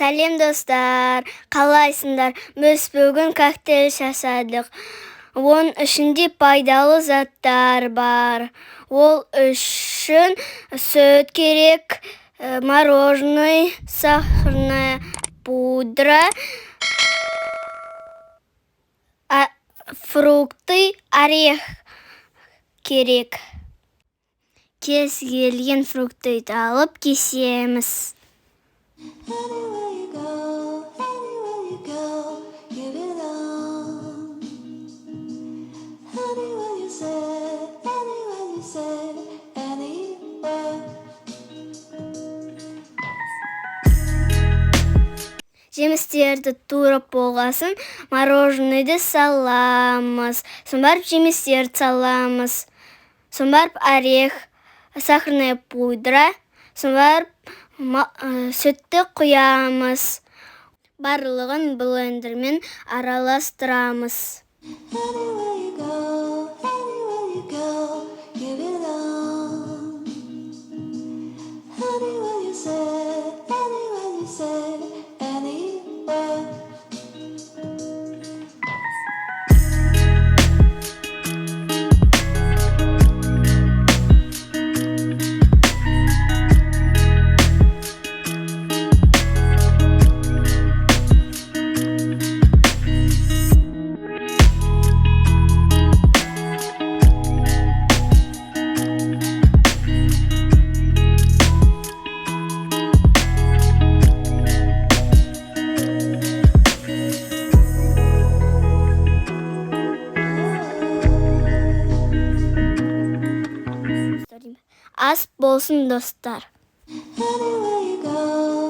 Сәлем достар, қалайсыңдар? Біз бүгін коктейль жасадық. Оның ішінде пайдалы заттар бар. Ол үшін сүт керек, мороженое, сахарная пудра, фрукты, орех керек. Кез келген фрукты алып кесеміз. Anywhere you go, you belong. Anywhere you say, anywhere. Жемістерді турып болғасын, мороженойды саламыз. Соң барып жемістерді саламыз. Соң барып орех, сахарная пудра, соң барып сүтті құямыз. Барлығын блендермен араластырамыз. Anywhere you go, you belong. Anywhere you say, anywhere. Ас болсын достар. Anywhere you go.